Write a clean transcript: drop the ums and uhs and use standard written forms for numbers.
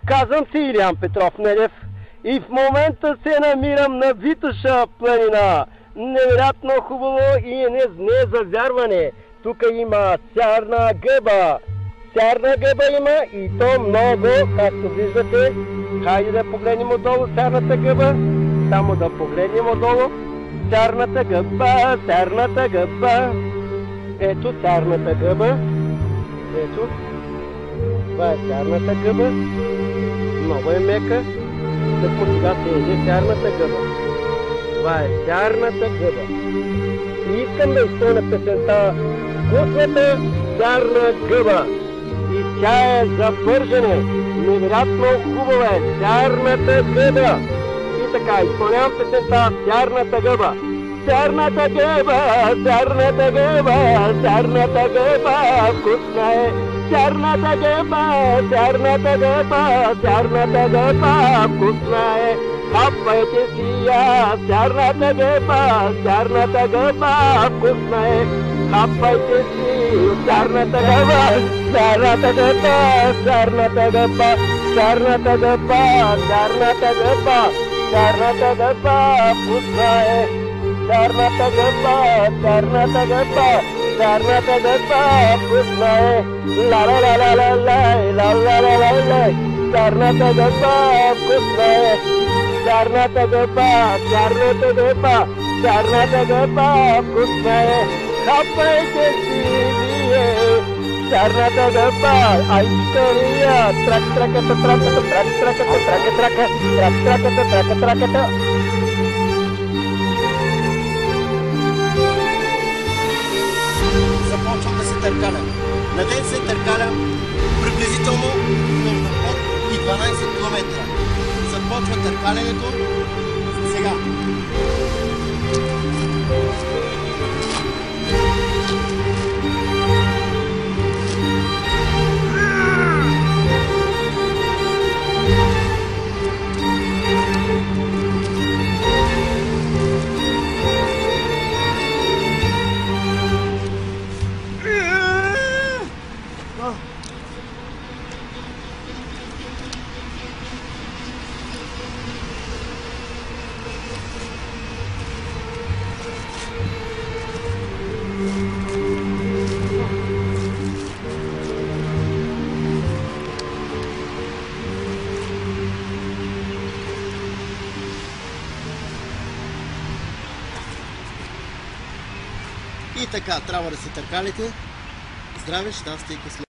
Казвам се Илиян Петров Недев и в момента се намирам на Витоша планина. Невероятно хубаво и не за вярване. Тук има сярна гъба. Сярна гъба има и то много, както виждате. Хайде да погледнем отдолу сярната гъба. Само да погледнем отдолу. Сярната гъба, сярната гъба. Ето сярната гъба. Ето. Това е сярната гъба. Много е мека. Тъкмо сега се еде сярната гъба. Това е сярната гъба. И искам да изпълня песента вкусната сярна гъба. И тя е за пържене. Невероятно хубава е сярната гъба. И така, изпълнявам песента сярната гъба. Сярната гъба, сярната гъба, сярната гъба, вкусна е. Сярната гъба, сярната гъба, сярната гъба, вкусна е. Хапайте си я, сярната гъба, сярната гъба, вкусна е. Хапайте си сярната гъба, сярната гъба, сярната гъба, сярната гъба, сярната гъба, сярната гъба, вкусна е. Сярната гъба, сярната гъба, сярната гъба, вкусна е. Ла-ла-ла-ла-ла-лай, ла-ла-ла-ла-лай, сярната гъба, вкусна е. Сярната гъба, сярната гъба, сярната гъба, вкусна е. Хапайте си вие сярната гъба, айчка вия, трак-траката, траката, трак-траката, трака-трака, трак-траката, трака-траката. Започвам да се търкалям. На ден се търкалям приблизително между 5 и 12 км. Започва търкалянето сега. И така, трябва да се търкалите. Здраве, щастие и късмет!